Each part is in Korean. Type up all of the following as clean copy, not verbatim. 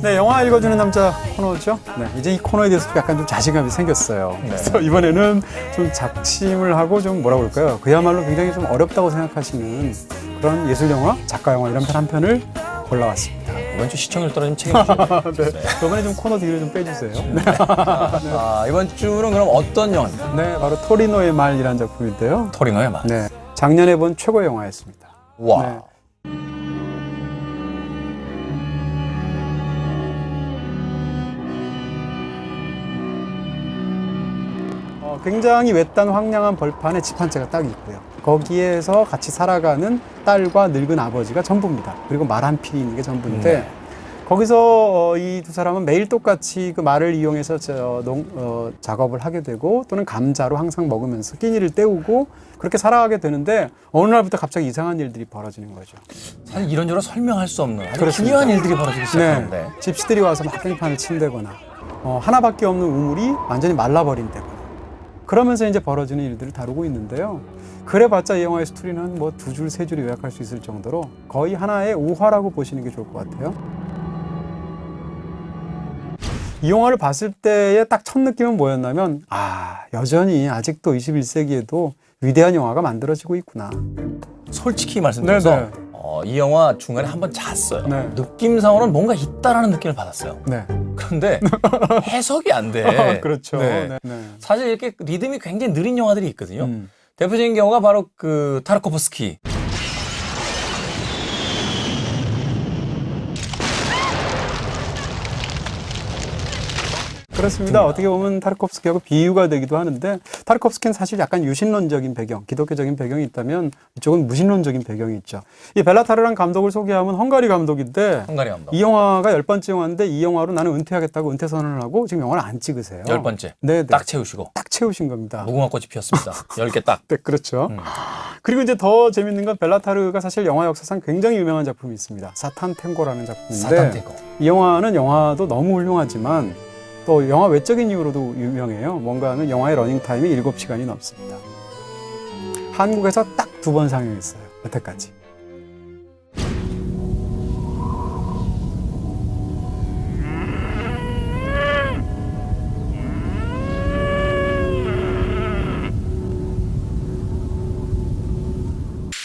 네, 영화 읽어주는 남자 코너죠. 네, 이제 이 코너에 대해서 약간 좀 자신감이 생겼어요. 네. 그래서 이번에는 좀 작심을 하고 좀 뭐라 그럴까요? 그야말로 굉장히 좀 어렵다고 생각하시는 그런 예술 영화, 작가 영화 이런 편 한 편을 골라왔습니다. 이번 주 시청률 떨어지면 책임지죠. 네. 이번에 좀 코너 뒤로 좀 빼주세요. 네. 이번 주는 그럼 어떤 영화입니까? 네, 바로 토리노의 말이라는 작품인데요. 토리노의 말. 네, 작년에 본 최고의 영화였습니다. 와. 네. 굉장히 외딴 황량한 벌판에 집 한 채가 딱 있고요. 거기에서 같이 살아가는 딸과 늙은 아버지가 전부입니다. 그리고 말 한 필이 있는 게 전부인데 거기서 이 두 사람은 매일 똑같이 그 말을 이용해서 작업을 하게 되고 또는 감자로 항상 먹으면서 끼니를 때우고 그렇게 살아가게 되는데 어느 날부터 갑자기 이상한 일들이 벌어지는 거죠. 사실 이런저런 설명할 수 없는 아주 그렇습니다. 기묘한 일들이 벌어지기 시작하는데. 네, 집시들이 와서 막 뺑판을 친다거나 하나밖에 없는 우물이 완전히 말라버린다거나 그러면서 이제 벌어지는 일들을 다루고 있는데요. 그래봤자 이 영화의 스토리는 뭐 두 줄, 세 줄이 요약할 수 있을 정도로 거의 하나의 우화라고 보시는 게 좋을 것 같아요. 이 영화를 봤을 때의 딱 첫 느낌은 뭐였냐면 여전히 아직도 21세기에도 위대한 영화가 만들어지고 있구나. 솔직히 말씀드려서 네네. 이 영화 중간에 한번 잤어요. 네. 느낌상으로는 뭔가 있다라는 느낌을 받았어요. 네. 그런데 해석이 안 돼. 그렇죠. 네. 네. 네. 사실 이렇게 리듬이 굉장히 느린 영화들이 있거든요. 음. 대표적인 경우가 바로 그 타르코프스키. 그렇습니다. 어떻게 보면 타르코프스키하고 비유가 되기도 하는데 타르코프스키는 사실 약간 유신론적인 배경, 기독교적인 배경이 있다면 이쪽은 무신론적인 배경이 있죠. 이 벨라타르란 감독을 소개하면 헝가리 감독인데 헝가리 감독. 이 영화가 10번째 영화인데 이 영화로 나는 은퇴하겠다고 은퇴 선언을 하고 지금 영화를 안 찍으세요. 10번째. 네, 딱 채우시고. 딱 채우신 겁니다. 무궁화 꽃이 피었습니다. 10개 딱. 네, 그렇죠. 그리고 이제 더 재밌는 건 벨라타르가 사실 영화 역사상 굉장히 유명한 작품이 있습니다. 사탄 탱고라는 작품인데 사탄 탱고. 이 영화는 영화도 너무 훌륭하지만 또 영화 외적인 이유로도 유명해요. 뭔가 하면 영화의 러닝타임이 7시간이 넘습니다. 한국에서 딱 2번 상영했어요. 여태까지.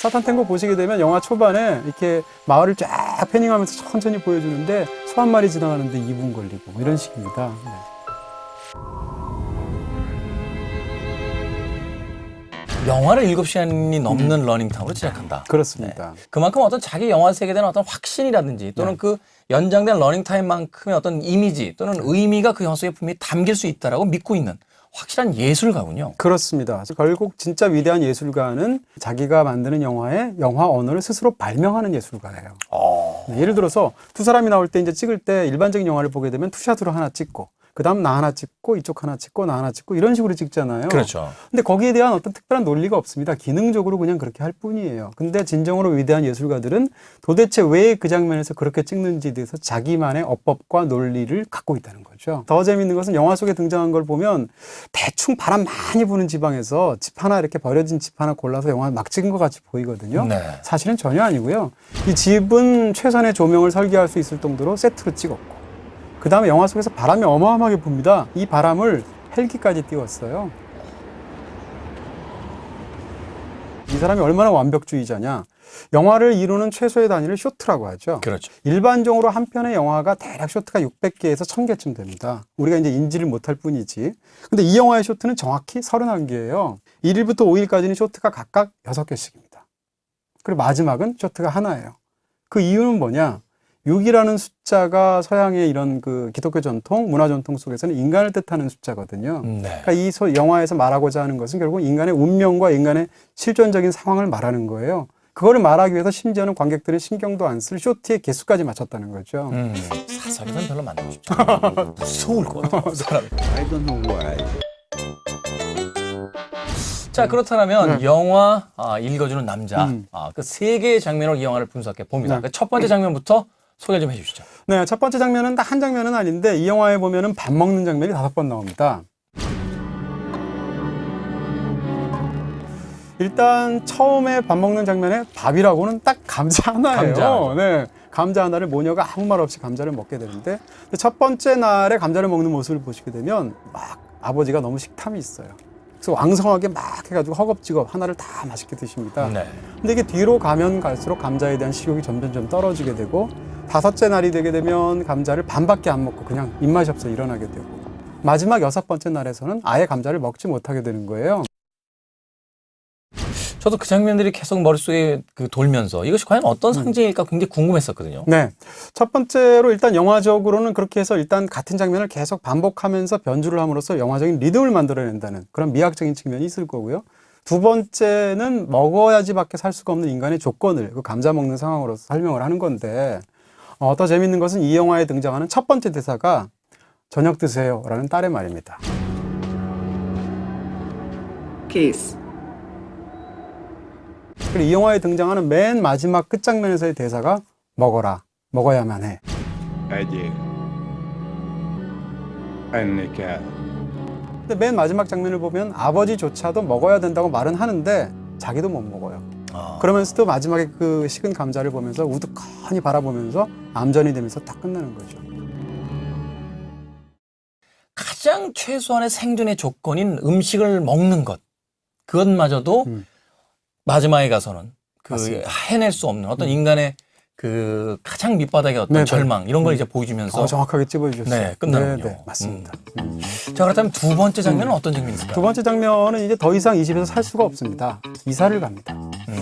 사탄 탱고 보시게 되면 영화 초반에 이렇게 마을을 쫙 패닝하면서 천천히 보여주는데 소 한 마리 지나가는데 2분 걸리고 이런 식입니다. 네. 영화를 7시간이 넘는 러닝타임으로 제작한다. 그렇습니다. 그만큼 어떤 자기 영화 세계에 대한 어떤 확신이라든지 또는 그 연장된 러닝타임만큼의 어떤 이미지 또는 의미가 그 영화 속에 분명히 담길 수 있다라고 믿고 있는 확실한 예술가군요. 그렇습니다. 결국 진짜 위대한 예술가는 자기가 만드는 영화의 영화 언어를 스스로 발명하는 예술가예요. 네, 예를 들어서 두 사람이 나올 때 이제 찍을 때 일반적인 영화를 보게 되면 투샷으로 하나 찍고 그다음 나 하나 찍고 이쪽 하나 찍고 나 하나 찍고 이런 식으로 찍잖아요. 그렇죠. 근데 거기에 대한 어떤 특별한 논리가 없습니다. 기능적으로 그냥 그렇게 할 뿐이에요. 근데 진정으로 위대한 예술가들은 도대체 왜 그 장면에서 그렇게 찍는지에 대해서 자기만의 어법과 논리를 갖고 있다는 거죠. 더 재밌는 것은 영화 속에 등장한 걸 보면 대충 바람 많이 부는 지방에서 집 하나 이렇게 버려진 집 하나 골라서 영화를 막 찍은 것 같이 보이거든요. 네. 사실은 전혀 아니고요. 이 집은 최선의 조명을 설계할 수 있을 정도로 세트로 찍었고 그 다음에 영화 속에서 바람이 어마어마하게 붑니다. 이 바람을 헬기까지 띄웠어요. 이 사람이 얼마나 완벽주의자냐. 영화를 이루는 최소의 단위를 쇼트라고 하죠. 그렇죠. 일반적으로 한 편의 영화가 대략 쇼트가 600개에서 1000개쯤 됩니다. 우리가 이제 인지를 못할 뿐이지. 근데 이 영화의 쇼트는 정확히 31개예요. 1일부터 5일까지는 쇼트가 각각 6개씩입니다. 그리고 마지막은 쇼트가 하나예요. 그 이유는 뭐냐? 6이라는 숫자가 서양의 이런 그 기독교 전통, 문화 전통 속에서는 인간을 뜻하는 숫자거든요. 네. 그러니까 이 영화에서 말하고자 하는 것은 결국 인간의 운명과 인간의 실존적인 상황을 말하는 거예요. 그거를 말하기 위해서 심지어는 관객들은 신경도 안 쓸 쇼트의 개수까지 맞췄다는 거죠. 사석에서는 별로 만나고 싶지 않아요. 무서울 것 같아요. 사람. I don't know why. 자, 그렇다면 영화 읽어주는 남자 그 3개의 장면으로 이 영화를 분석해 봅니다. 네. 그 첫 번째 장면부터 소개 좀 해주시죠. 네, 첫 번째 장면은 딱 한 장면은 아닌데 이 영화에 보면은 밥 먹는 장면이 5번 나옵니다. 일단 처음에 밥 먹는 장면에 밥이라고는 딱 감자 하나예요. 감자. 네. 감자 하나를 모녀가 아무 말 없이 감자를 먹게 되는데 첫 번째 날에 감자를 먹는 모습을 보시게 되면 막 아버지가 너무 식탐이 있어요. 그래서 왕성하게 막 해가지고 허겁지겁 하나를 다 맛있게 드십니다. 네. 근데 이게 뒤로 가면 갈수록 감자에 대한 식욕이 점점 떨어지게 되고 다섯째 날이 되게 되면 감자를 반밖에 안 먹고 그냥 입맛이 없어 일어나게 되고 마지막 여섯 번째 날에서는 아예 감자를 먹지 못하게 되는 거예요. 저도 그 장면들이 계속 머릿속에 돌면서 이것이 과연 어떤 상징일까 굉장히 궁금했었거든요. 네. 첫 번째로 일단 영화적으로는 그렇게 해서 일단 같은 장면을 계속 반복하면서 변주를 함으로써 영화적인 리듬을 만들어낸다는 그런 미학적인 측면이 있을 거고요. 두 번째는 먹어야지밖에 살 수가 없는 인간의 조건을 그 감자 먹는 상황으로서 설명을 하는 건데 더 재밌는 것은 이 영화에 등장하는 첫 번째 대사가 저녁 드세요 라는 딸의 말입니다. Kiss. 그리고 이 영화에 등장하는 맨 마지막 끝장면에서의 대사가 먹어라, 먹어야만 해. Egyél. Enni kell. 근데 맨 마지막 장면을 보면 아버지조차도 먹어야 된다고 말은 하는데 자기도 못 먹어요. 그러면서도 마지막에 그 식은 감자를 보면서 우두커니 바라보면서 암전이 되면서 딱 끝나는 거죠. 가장 최소한의 생존의 조건인 음식을 먹는 것. 그것마저도 마지막에 가서는 맞습니다. 해낼 수 없는 어떤 인간의 그 가장 밑바닥의 어떤 네네. 절망 이런 걸 이제 보여주면서 정확하게 찝어주셨어요. 네, 끝나는군요. 네, 맞습니다. 자, 그렇다면 두 번째 장면은 어떤 장면일까요? 두 번째 장면은 이제 더 이상 이 집에서 살 수가 없습니다. 이사를 갑니다.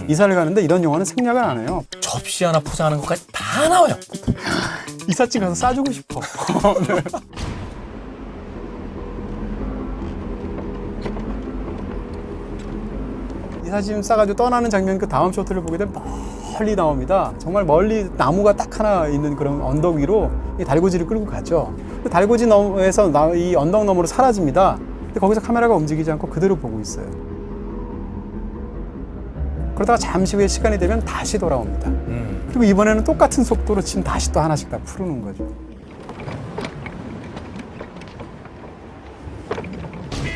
이사를 가는데 이런 영화는 생략을 안 해요. 접시 하나 포장하는 것까지 다 나와요. 이삿짐 가서 싸주고 싶어. 네. 이삿짐 싸가지고 떠나는 장면 그 다음 쇼트를 보게 되면 멀리 나옵니다. 정말 멀리 나무가 딱 하나 있는 그런 언덕 위로 이 달고지를 끌고 가죠. 그 달고지 너머에서 이 언덕 너머로 사라집니다. 근데 거기서 카메라가 움직이지 않고 그대로 보고 있어요. 그러다가 잠시 후에 시간이 되면 다시 돌아옵니다. 그리고 이번에는 똑같은 속도로 지금 다시 또 하나씩 다 푸르는 거죠.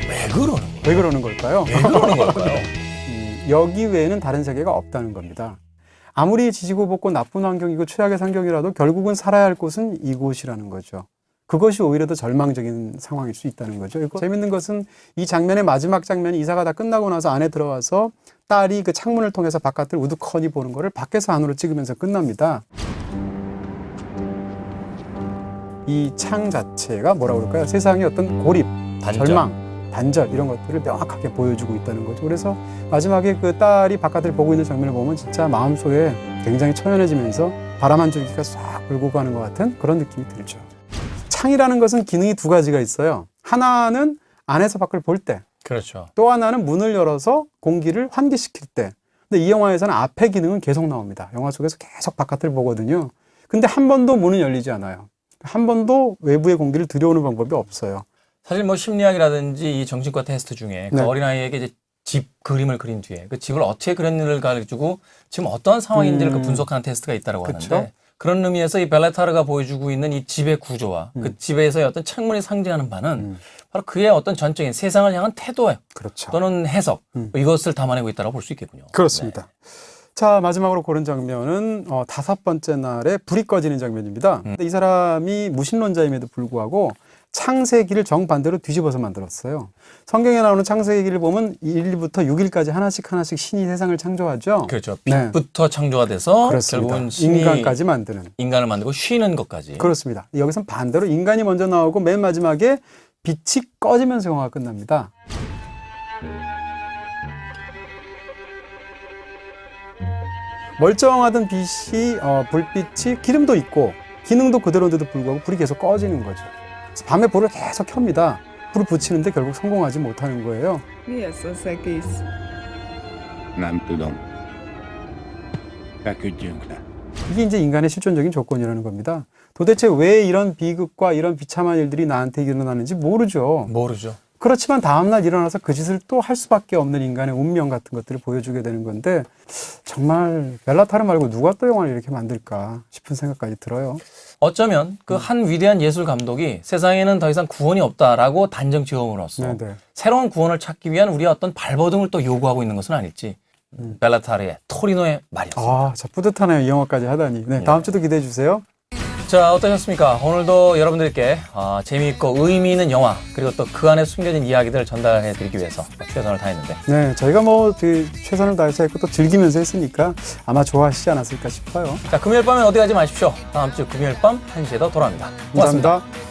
왜 그러는 왜 그러는 거예요? 걸까요? 왜 그러는 걸까요? 여기 외에는 다른 세계가 없다는 겁니다. 아무리 지지고 볶고 나쁜 환경이고 최악의 환경이라도 결국은 살아야 할 곳은 이곳이라는 거죠. 그것이 오히려 더 절망적인 상황일 수 있다는 거죠. 재밌는 것은 이 장면의 마지막 장면이 이사가 다 끝나고 나서 안에 들어와서 딸이 그 창문을 통해서 바깥을 우두커니 보는 거를 밖에서 안으로 찍으면서 끝납니다. 이 창 자체가 뭐라고 그럴까요? 세상의 어떤 고립, 단절. 절망, 단절 이런 것들을 명확하게 보여주고 있다는 거죠. 그래서 마지막에 그 딸이 바깥을 보고 있는 장면을 보면 진짜 마음속에 굉장히 처연해지면서 바람 한 줄기가 싹 불고 가는 것 같은 그런 느낌이 들죠. 창이라는 것은 기능이 두 가지가 있어요. 하나는 안에서 밖을 볼 때, 그렇죠. 또 하나는 문을 열어서 공기를 환기시킬 때. 근데 이 영화에서는 앞에 기능은 계속 나옵니다. 영화 속에서 계속 바깥을 보거든요. 근데 한 번도 문은 열리지 않아요. 한 번도 외부의 공기를 들여오는 방법이 없어요. 사실 뭐 심리학이라든지 이 정신과 테스트 중에 그 네. 어린아이에게 이제 집 그림을 그린 뒤에 그 집을 어떻게 그렸는지를 가지고 지금 어떤 상황인지를 그 분석하는 테스트가 있다고 그쵸? 하는데 그런 의미에서 이 벨라타르가 보여주고 있는 이 집의 구조와 그 집에서의 어떤 창문이 상징하는 바는 바로 그의 어떤 전적인 세상을 향한 태도예요. 그렇죠. 또는 해석 뭐 이것을 담아내고 있다고 볼 수 있겠군요. 그렇습니다. 자, 마지막으로 고른 장면은 다섯 번째 날에 불이 꺼지는 장면입니다. 근데 이 사람이 무신론자임에도 불구하고 창세기를 정반대로 뒤집어서 만들었어요. 성경에 나오는 창세기를 보면 1일부터 6일까지 하나씩 신이 세상을 창조하죠. 그렇죠. 네. 빛부터 창조가 돼서 그렇습니다. 결국은 신이 인간까지 만드는. 인간을 만들고 쉬는 것까지. 그렇습니다. 여기선 반대로 인간이 먼저 나오고 맨 마지막에 빛이 꺼지면서 영화가 끝납니다. 멀쩡하던 빛이 불빛이 기름도 있고 기능도 그대로인데도 불구하고 불이 계속 꺼지는 거죠. 그래서 밤에 불을 계속 켭니다. 불을 붙이는데 결국 성공하지 못하는 거예요. Miért se kész? Nem tudom. Feküdjünk le. 이게 이제 인간의 실존적인 조건이라는 겁니다. 도대체 왜 이런 비극과 이런 비참한 일들이 나한테 일어나는지 모르죠. 모르죠. 그렇지만 다음날 일어나서 그 짓을 또 할 수밖에 없는 인간의 운명 같은 것들을 보여주게 되는 건데 정말 벨라타르 말고 누가 또 영화를 이렇게 만들까 싶은 생각까지 들어요. 어쩌면 그 한 위대한 예술 감독이 세상에는 더 이상 구원이 없다라고 단정 지음으로써 네네. 새로운 구원을 찾기 위한 우리의 어떤 발버둥을 또 요구하고 있는 것은 아닐지 벨라타리의 토리노의 말이었습니다. 아, 자, 뿌듯하네요. 이 영화까지 하다니. 네, 다음 주도 기대해 주세요. 자, 어떠셨습니까? 오늘도 여러분들께 재미있고 의미 있는 영화 그리고 또 그 안에 숨겨진 이야기들을 전달해 드리기 위해서 최선을 다했는데 네, 저희가 뭐 최선을 다해서 했고 또 즐기면서 했으니까 아마 좋아하시지 않았을까 싶어요. 자, 금요일 밤엔 어디 가지 마십시오. 다음 주 금요일 밤 1시에 더 돌아옵니다. 고맙습니다. 감사합니다.